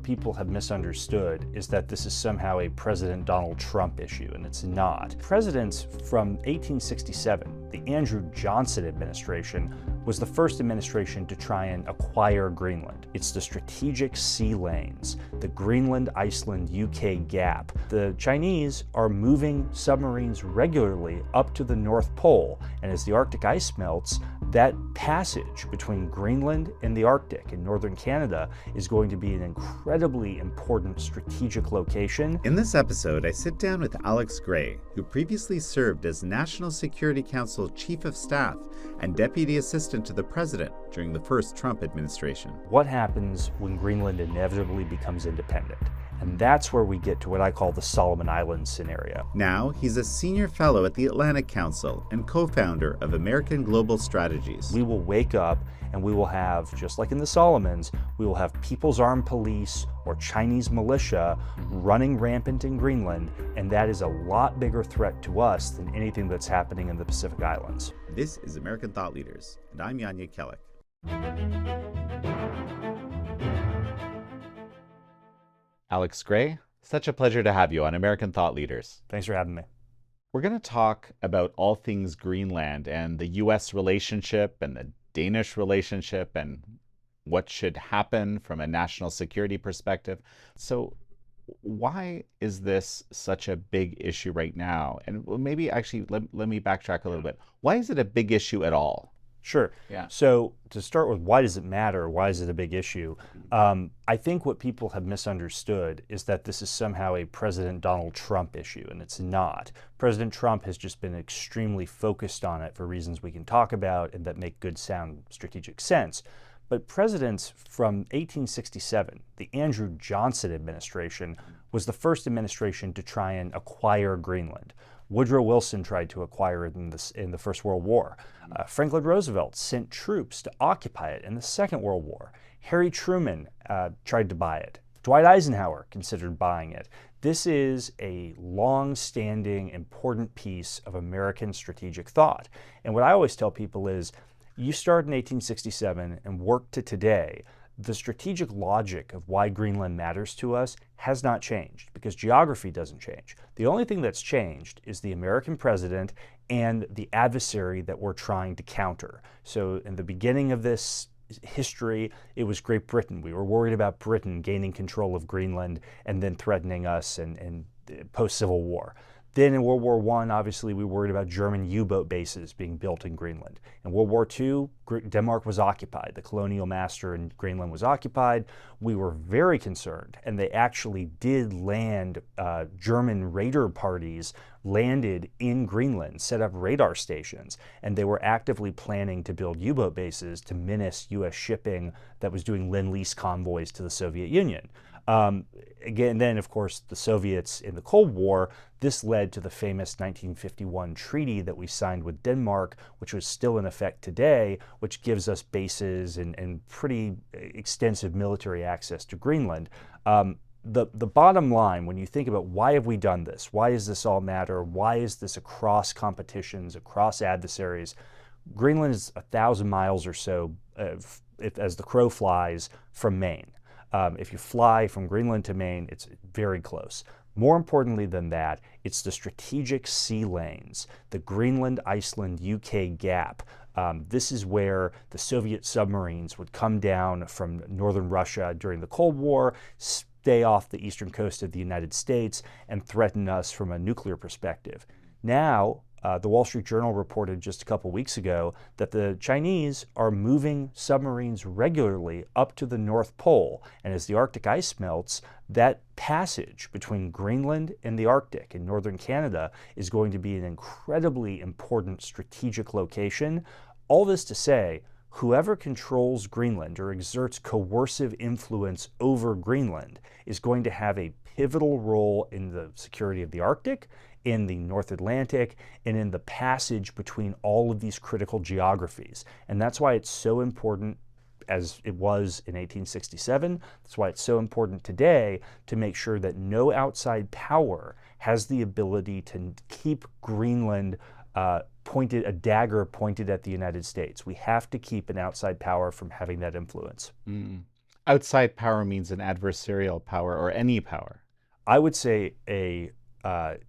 people have misunderstood is that this is somehow a President Donald Trump issue, and it's not. Presidents from 1867, the Andrew Johnson administration, was the first administration to try and acquire Greenland. It's the strategic sea lanes, the Greenland-Iceland-UK gap. The Chinese are moving submarines regularly up to the North Pole, and as the Arctic ice melts, that passage between Greenland and the Arctic in northern Canada is going to be an incredibly important strategic location. In this episode, I sit down with Alex Gray, who previously served as National Security Council Chief of Staff and Deputy Assistant to the President during the first Trump administration. What happens when Greenland inevitably becomes independent? And that's where we get to what I call the Solomon Islands scenario. Now, he's a senior fellow at the Atlantic Council and co-founder of American Global Strategies. We will wake up and we will have, just like in the Solomons, we will have People's Armed Police or Chinese militia running rampant in Greenland, and that is a lot bigger threat to us than anything that's happening in the Pacific Islands. This is American Thought Leaders, and I'm Yanya Kellick. Alex Gray, such a pleasure to have you on American Thought Leaders. Thanks for having me. We're going to talk about all things Greenland and the U.S. relationship and the Danish relationship and what should happen from a national security perspective. So why is this such a big issue right now? And maybe actually let me backtrack a little bit. Why is it a big issue at all? Sure. Yeah. So to start with, why does it matter? Why is it a big issue? I think what people have misunderstood is that this is somehow a President Donald Trump issue, and it's not. President Trump has just been extremely focused on it for reasons we can talk about and that make good, sound strategic sense. But presidents from 1867, the Andrew Johnson administration, was the first administration to try and acquire Greenland. Woodrow Wilson tried to acquire it in the First World War. Franklin Roosevelt sent troops to occupy it in the Second World War. Harry Truman tried to buy it. Dwight Eisenhower considered buying it. This is a long-standing, important piece of American strategic thought. And what I always tell people is, you start in 1867 and work to today, the strategic logic of why Greenland matters to us has not changed because geography doesn't change. The only thing that's changed is the American president and the adversary that we're trying to counter. So in the beginning of this history, it was Great Britain. We were worried about Britain gaining control of Greenland and then threatening us in post-Civil War. Then in World War I, obviously, we worried about German U-boat bases being built in Greenland. In World War II, Denmark was occupied. The colonial master in Greenland was occupied. We were very concerned, and they actually did land, German raider parties landed in Greenland, set up radar stations, and they were actively planning to build U-boat bases to menace U.S. shipping that was doing Lend-Lease convoys to the Soviet Union. Again, then, of course, the Soviets in the Cold War, this led to the famous 1951 treaty that we signed with Denmark, which was still in effect today, which gives us bases and pretty extensive military access to Greenland. The bottom line, when you think about why have we done this, why does this all matter, why is this across competitions, across adversaries, Greenland is 1,000 miles or so, as the crow flies, from Maine. If you fly from Greenland to Maine, it's very close. More importantly than that, it's the strategic sea lanes, the Greenland-Iceland-UK gap. This is where the Soviet submarines would come down from northern Russia during the Cold War, stay off the eastern coast of the United States, and threaten us from a nuclear perspective. Now, the Wall Street Journal reported just a couple weeks ago that the Chinese are moving submarines regularly up to the North Pole. And as the Arctic ice melts, that passage between Greenland and the Arctic in northern Canada is going to be an incredibly important strategic location. All this to say, whoever controls Greenland or exerts coercive influence over Greenland is going to have a pivotal role in the security of the Arctic, in the North Atlantic, and in the passage between all of these critical geographies. And that's why it's so important, as it was in 1867. That's why it's so important today to make sure that no outside power has the ability to keep Greenland a dagger pointed at the United States. We have to keep an outside power from having that influence. outside power means an adversarial power or any power? I would say a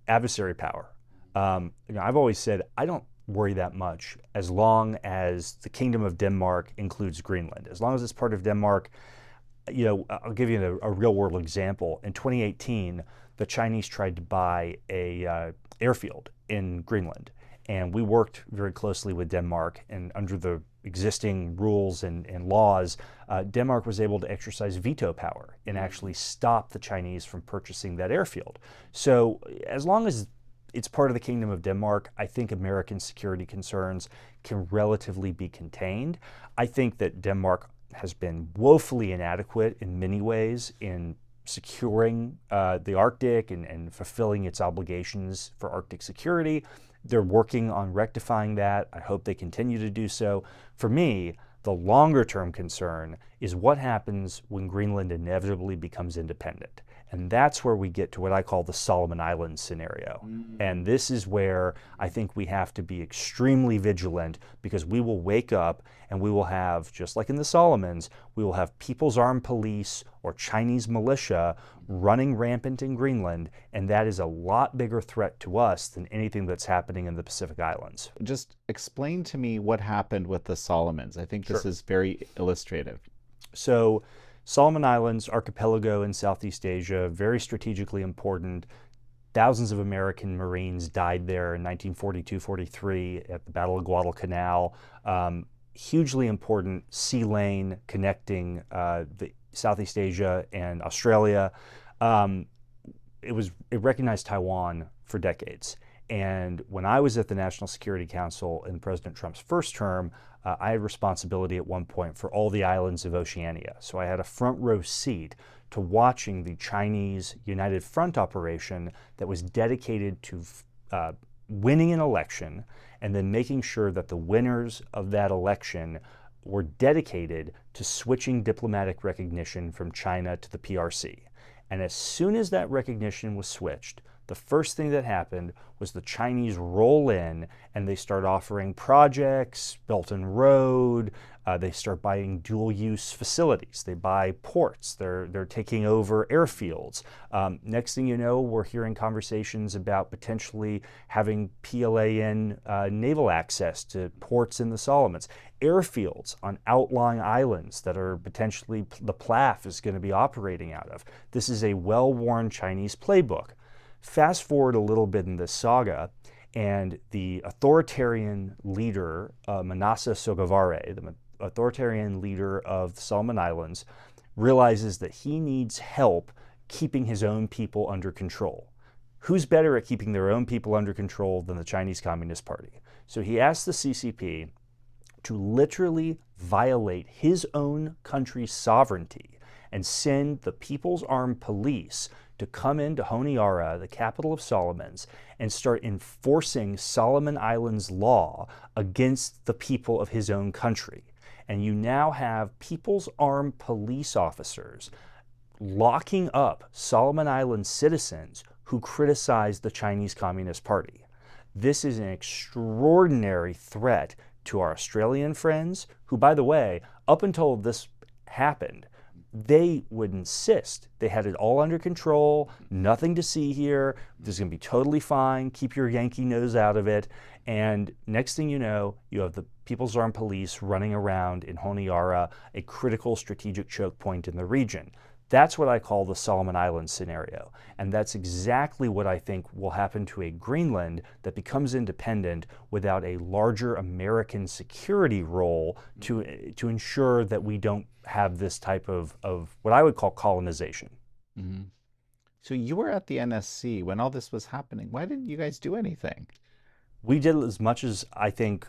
adversary power. I've always said I don't worry that much as long as the Kingdom of Denmark includes Greenland. As long as it's part of Denmark, I'll give you a real world example. In 2018, the Chinese tried to buy a airfield in Greenland, and we worked very closely with Denmark, and under the existing rules and laws, Denmark was able to exercise veto power and actually stop the Chinese from purchasing that airfield. So as long as it's part of the Kingdom of Denmark, I think American security concerns can relatively be contained. I think that Denmark has been woefully inadequate in many ways in securing the Arctic and fulfilling its obligations for Arctic security. They're working on rectifying that. I hope they continue to do so. For me, the longer term concern is what happens when Greenland inevitably becomes independent. And that's where we get to what I call the Solomon Islands scenario. And this is where I think we have to be extremely vigilant, because we will wake up and we will have, just like in the Solomons, we will have People's Armed Police or Chinese militia running rampant in Greenland, and that is a lot bigger threat to us than anything that's happening in the Pacific Islands. Just explain to me what happened with the Solomons. I think this is very illustrative. So Solomon Islands, archipelago in Southeast Asia, very strategically important. Thousands of American Marines died there in 1942-43 at the Battle of Guadalcanal. Hugely important sea lane connecting the Southeast Asia and Australia. It recognized Taiwan for decades. And when I was at the National Security Council in President Trump's first term, I had responsibility at one point for all the islands of Oceania. So I had a front row seat to watching the Chinese United Front operation that was dedicated to winning an election and then making sure that the winners of that election were dedicated to switching diplomatic recognition from China to the PRC. And as soon as that recognition was switched, the first thing that happened was the Chinese roll in and they start offering projects, Belt and Road. They start buying dual-use facilities. They buy ports. They're taking over airfields. Next thing you know, we're hearing conversations about potentially having PLAN naval access to ports in the Solomons. Airfields on outlying islands that are potentially the PLAF is going to be operating out of. This is a well-worn Chinese playbook. Fast forward a little bit in this saga, and the authoritarian leader, Manasseh Sogavare, the authoritarian leader of the Solomon Islands, realizes that he needs help keeping his own people under control. Who's better at keeping their own people under control than the Chinese Communist Party? So he asked the CCP to literally violate his own country's sovereignty and send the People's Armed Police to come into Honiara, the capital of Solomons, and start enforcing Solomon Islands law against the people of his own country. And you now have People's Armed Police officers locking up Solomon Island citizens who criticize the Chinese Communist Party. This is an extraordinary threat to our Australian friends, who, by the way, up until this happened, they would insist they had it all under control, nothing to see here, this is going to be totally fine, keep your Yankee nose out of it. And next thing you know, you have the People's Armed Police running around in Honiara, a critical strategic choke point in the region. That's what I call the Solomon Islands scenario. And that's exactly what I think will happen to a Greenland that becomes independent without a larger American security role to ensure that we don't have this type of what I would call colonization. Mm-hmm. So you were at the NSC when all this was happening. Why didn't you guys do anything? We did as much as I think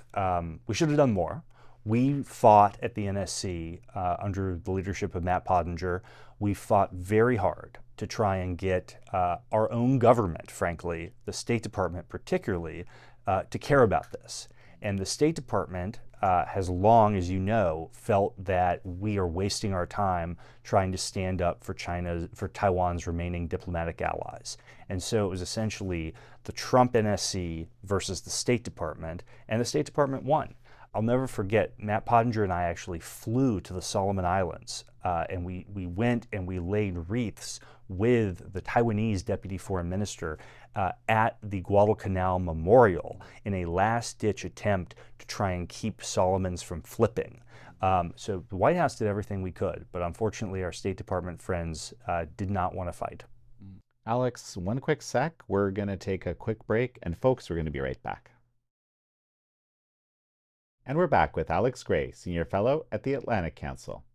we should have done more. We fought at the NSC under the leadership of Matt Pottinger. We fought very hard to try and get our own government, frankly, the State Department particularly, to care about this. And the State Department has long, as you know, felt that we are wasting our time trying to stand up for Taiwan's remaining diplomatic allies. And so it was essentially the Trump NSC versus the State Department, and the State Department won. I'll never forget, Matt Pottinger and I actually flew to the Solomon Islands, and we went and we laid wreaths with the Taiwanese deputy foreign minister at the Guadalcanal Memorial in a last-ditch attempt to try and keep Solomons from flipping. So the White House did everything we could, but unfortunately our State Department friends did not want to fight. Alex, one quick sec. We're going to take a quick break, and folks, we're going to be right back. And we're back with Alex Gray, Senior Fellow at the Atlantic Council.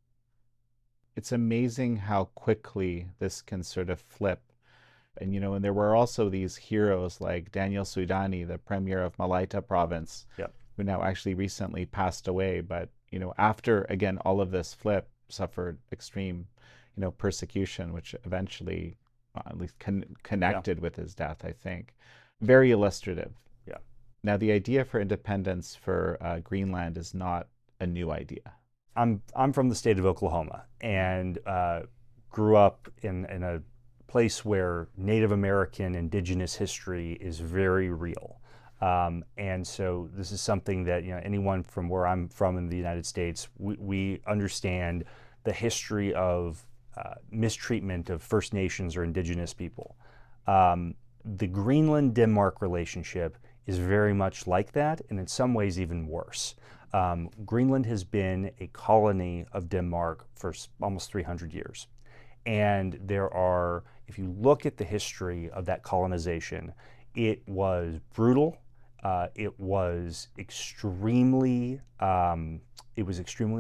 It's amazing how quickly this can sort of flip. And, and there were also these heroes like Daniel Suidani, the Premier of Malaita Province, who now actually recently passed away. But, after, again, all of this flip, suffered extreme, persecution, which eventually at least connected with his death, I think. Very illustrative. Yeah. Now, the idea for independence for Greenland is not a new idea. I'm from the state of Oklahoma and grew up in a place where Native American indigenous history is very real. And so this is something that anyone from where I'm from in the United States, we understand the history of mistreatment of First Nations or indigenous people. The Greenland-Denmark relationship is very much like that, and in some ways even worse. Greenland has been a colony of Denmark for almost 300 years. And there are, if you look at the history of that colonization, it was brutal. It was extremely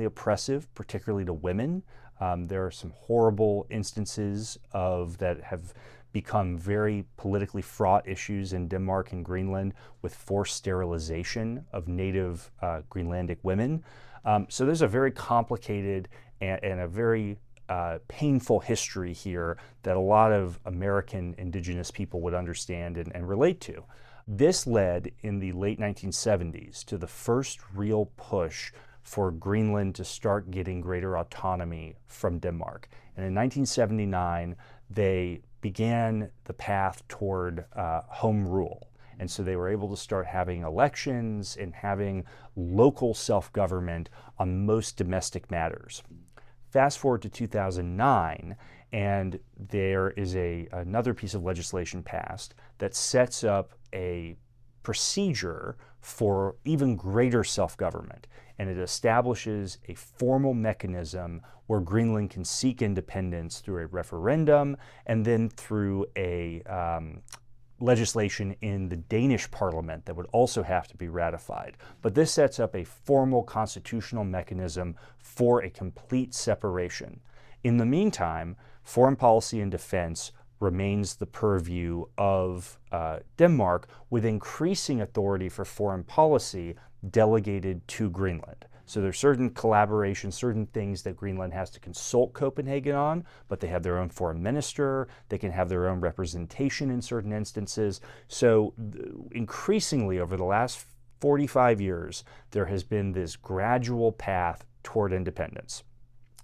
oppressive, particularly to women. There are some horrible instances that have become very politically fraught issues in Denmark and Greenland with forced sterilization of native Greenlandic women. So there's a very complicated and a very painful history here that a lot of American indigenous people would understand and relate to. This led in the late 1970s to the first real push for Greenland to start getting greater autonomy from Denmark. And in 1979, they began the path toward home rule. And so they were able to start having elections and having local self-government on most domestic matters. Fast forward to 2009, and there is another piece of legislation passed that sets up a procedure for even greater self-government. And it establishes a formal mechanism where Greenland can seek independence through a referendum and then through a legislation in the Danish parliament that would also have to be ratified. But this sets up a formal constitutional mechanism for a complete separation. In the meantime, foreign policy and defense remains the purview of Denmark, with increasing authority for foreign policy delegated to Greenland. So there's certain collaborations, certain things that Greenland has to consult Copenhagen on, but they have their own foreign minister, they can have their own representation in certain instances. So increasingly over the last 45 years, there has been this gradual path toward independence.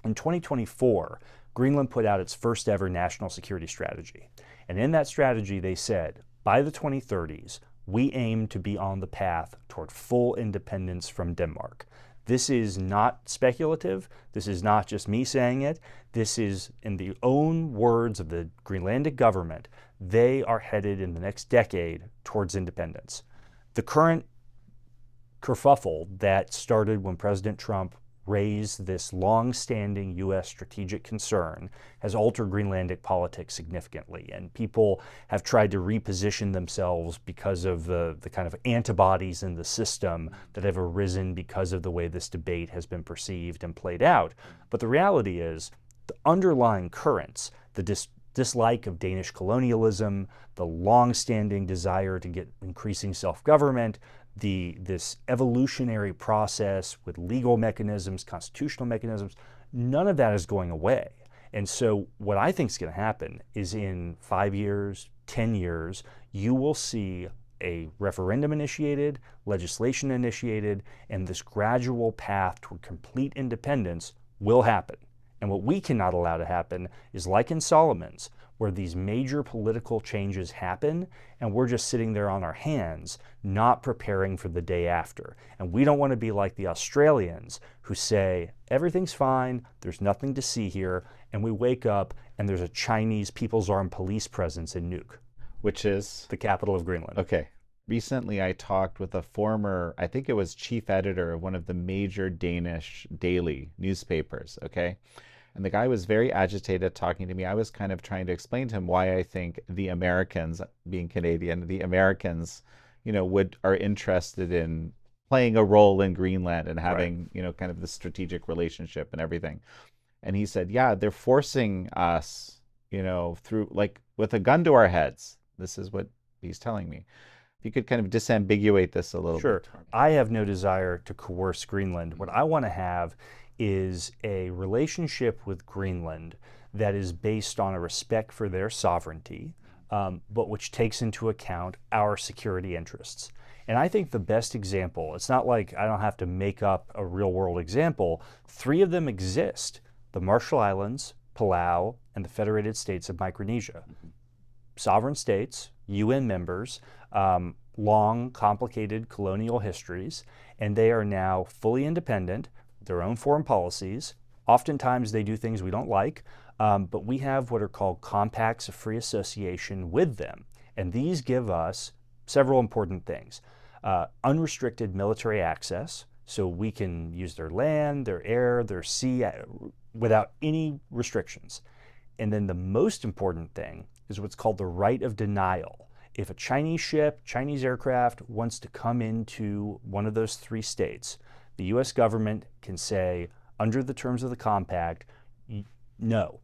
In 2024, Greenland put out its first ever national security strategy. And in that strategy, they said, by the 2030s, we aim to be on the path toward full independence from Denmark. This is not speculative. This is not just me saying it. This is in the own words of the Greenlandic government. They are headed in the next decade towards independence. The current kerfuffle that started when President Trump raised this long-standing U.S. strategic concern has altered Greenlandic politics significantly, and people have tried to reposition themselves because of the kind of antibodies in the system that have arisen because of the way this debate has been perceived and played out. But the reality is, the underlying currents, the dislike of Danish colonialism, the long-standing desire to get increasing self-government, this evolutionary process with legal mechanisms, constitutional mechanisms, none of that is going away. And so what I think is going to happen is in 5 years, 10 years, you will see a referendum initiated, legislation initiated, and this gradual path toward complete independence will happen. And what we cannot allow to happen is, like in Solomon's, where these major political changes happen and we're just sitting there on our hands, not preparing for the day after. And we don't want to be like the Australians who say, everything's fine, there's nothing to see here, and we wake up and there's a Chinese People's Armed Police presence in Nuuk. Which is? The capital of Greenland. Okay. Recently, I talked with a former, I think it was chief editor of one of the major Danish daily newspapers, okay? And the guy was very agitated talking to me. I was kind of trying to explain to him why I think the Americans, being Canadian, the Americans, are interested in playing a role in Greenland and having, kind of the strategic relationship and everything. And he said, yeah, they're forcing us, through, like, with a gun to our heads. This is what he's telling me. If you could kind of disambiguate this a little Sure. bit. Sure. I have no desire to coerce Greenland. What I want to have is a relationship with Greenland that is based on a respect for their sovereignty, but which takes into account our security interests. And I think the best example, it's not like I don't have to make up a real world example. 3 of them exist: the Marshall Islands, Palau, and the Federated States of Micronesia. Sovereign states, UN members, long, complicated colonial histories, and they are now fully independent, their own foreign policies. Oftentimes they do things we don't like, but we have what are called compacts of free association with them. And these give us several important things. Unrestricted military access, so we can use their land, their air, their sea without any restrictions. And then the most important thing is what's called the right of denial. If a Chinese ship, Chinese aircraft wants to come into one of those 3 states, the US government can say, under the terms of the compact, no,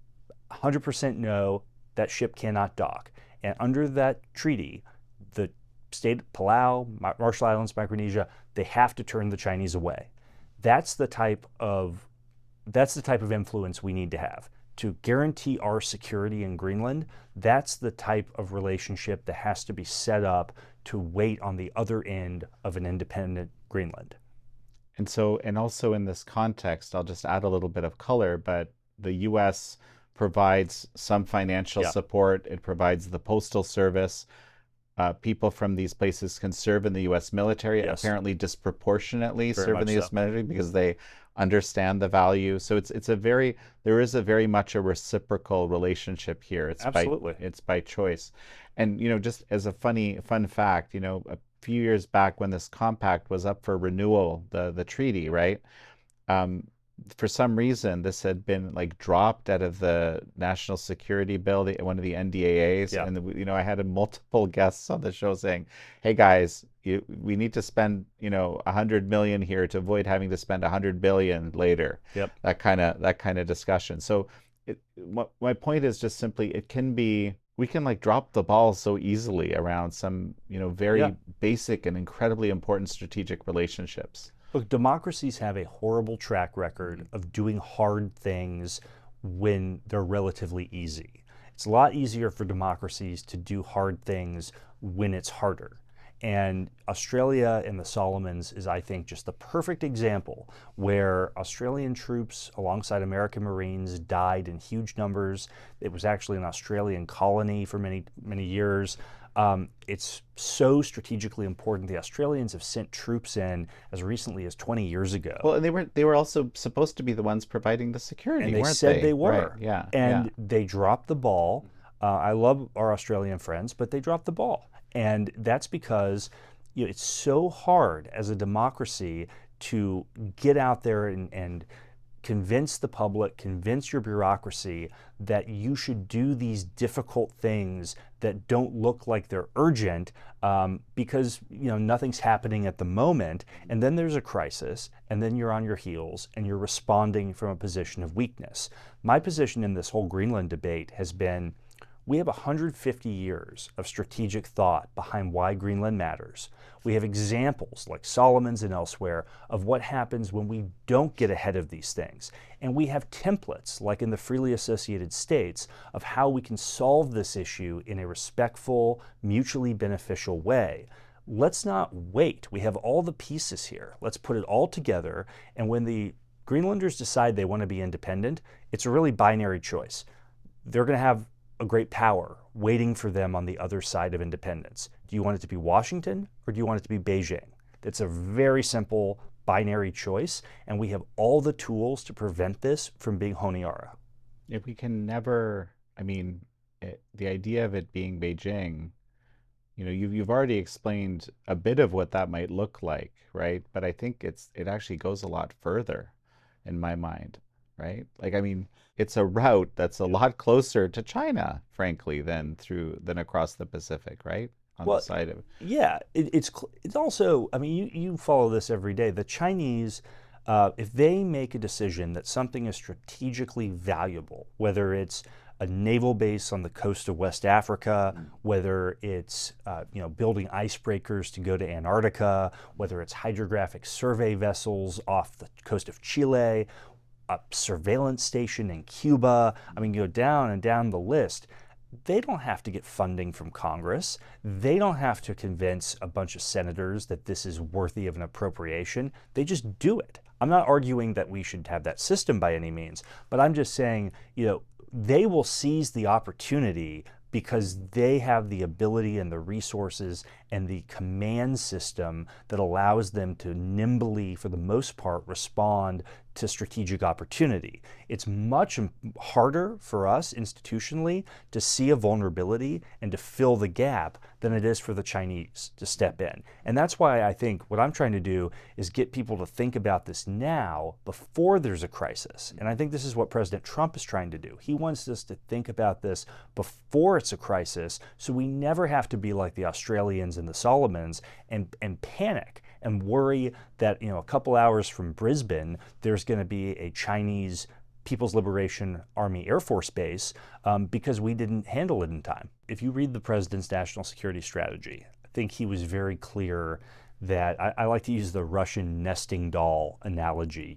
100% no, that ship cannot dock. And under that treaty, the state of Palau, Marshall Islands, Micronesia, they have to turn the Chinese away. That's the type of influence we need to have. To guarantee our security in Greenland, that's the type of relationship that has to be set up to wait on the other end of an independent Greenland. And so, and also in this context, I'll just add a little bit of color, but the U.S. provides some financial support. It provides the postal service. People from these places can serve in the U.S. military, apparently disproportionately serve in the U.S. military because they understand the value. So there is a very much a reciprocal relationship here. Absolutely. It's by choice. And, just as a fun fact, a few years back when this compact was up for renewal, the treaty, right? For some reason, this had been like dropped out of the national security bill, one of the NDAAs. Yeah. And, I had multiple guests on the show saying, hey guys, we need to spend, $100 million here to avoid having to spend $100 billion later. Yep. That kind of discussion. So my point is just simply, we can like drop the ball so easily around some, very basic and incredibly important strategic relationships. Look, democracies have a horrible track record of doing hard things when they're relatively easy. It's a lot easier for democracies to do hard things when it's harder. And Australia and the Solomons is, I think, just the perfect example where Australian troops alongside American Marines died in huge numbers. It was actually an Australian colony for many, many years. It's so strategically important. The Australians have sent troops in as recently as 20 years ago. Well, and they were also supposed to be the ones providing the security, and they weren't said they were. Right. Yeah. And they dropped the ball. I love our Australian friends, but they dropped the ball. And that's because it's so hard as a democracy to get out there and convince the public, convince your bureaucracy that you should do these difficult things that don't look like they're urgent because nothing's happening at the moment, and then there's a crisis, and then you're on your heels and you're responding from a position of weakness. My position in this whole Greenland debate has been, we have 150 years of strategic thought behind why Greenland matters. We have examples like Solomon's and elsewhere of what happens when we don't get ahead of these things. And we have templates, like in the freely associated states, of how we can solve this issue in a respectful, mutually beneficial way. Let's not wait. We have all the pieces here. Let's put it all together. And when the Greenlanders decide they want to be independent, it's a really binary choice. They're going to have a great power waiting for them on the other side of independence. Do you want it to be Washington or do you want it to be Beijing? It's a very simple binary choice, and we have all the tools to prevent this from being Honiara. If we can never, the idea of it being Beijing, you've already explained a bit of what that might look like, right? But I think it actually goes a lot further in my mind, right? It's a route that's a lot closer to China, frankly, than across the Pacific, right? On the side of it. Yeah, it's also, you follow this every day. The Chinese, if they make a decision that something is strategically valuable, whether it's a naval base on the coast of West Africa, whether it's building icebreakers to go to Antarctica, whether it's hydrographic survey vessels off the coast of Chile, a surveillance station in Cuba, go down and down the list. They don't have to get funding from Congress. They don't have to convince a bunch of senators that this is worthy of an appropriation. They just do it. I'm not arguing that we should have that system by any means, but I'm just saying, they will seize the opportunity because they have the ability and the resources and the command system that allows them to nimbly, for the most part, respond to strategic opportunity. It's much harder for us institutionally to see a vulnerability and to fill the gap than it is for the Chinese to step in. And that's why I think what I'm trying to do is get people to think about this now before there's a crisis. And I think this is what President Trump is trying to do. He wants us to think about this before it's a crisis so we never have to be like the Australians and the Solomons and panic and worry that a couple hours from Brisbane there's going to be a Chinese People's Liberation Army Air Force base because we didn't handle it in time. If you read the president's national security strategy, I think he was very clear that I like to use the Russian nesting doll analogy.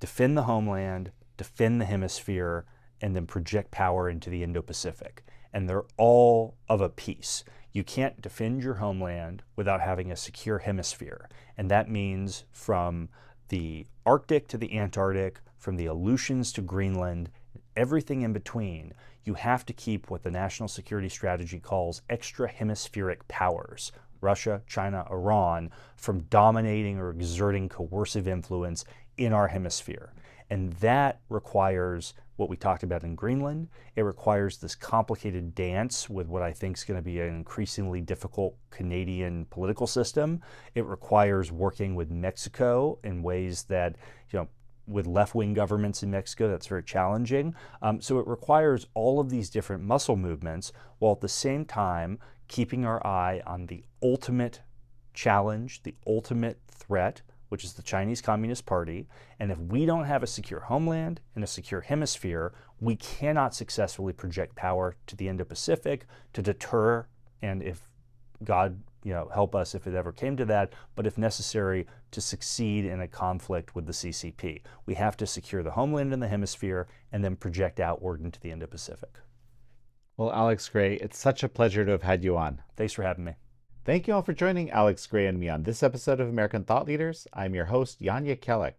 Defend the homeland, defend the hemisphere, and then project power into the Indo-Pacific. And they're all of a piece. You can't defend your homeland without having a secure hemisphere. And that means from the Arctic to the Antarctic, from the Aleutians to Greenland, everything in between, you have to keep what the national security strategy calls extra hemispheric powers, Russia, China, Iran, from dominating or exerting coercive influence in our hemisphere. And that requires what we talked about in Greenland. It requires this complicated dance with what I think is going to be an increasingly difficult Canadian political system. It requires working with Mexico in ways that, with left-wing governments in Mexico, that's very challenging. So it requires all of these different muscle movements while at the same time keeping our eye on the ultimate challenge, the ultimate threat, which is the Chinese Communist Party. And if we don't have a secure homeland and a secure hemisphere, we cannot successfully project power to the Indo-Pacific to deter, and if God, help us if it ever came to that, but if necessary, to succeed in a conflict with the CCP. We have to secure the homeland and the hemisphere and then project outward into the Indo-Pacific. Well, Alex Gray, it's such a pleasure to have had you on. Thanks for having me. Thank you all for joining Alex Gray and me on this episode of American Thought Leaders. I'm your host, Jan Jekielek.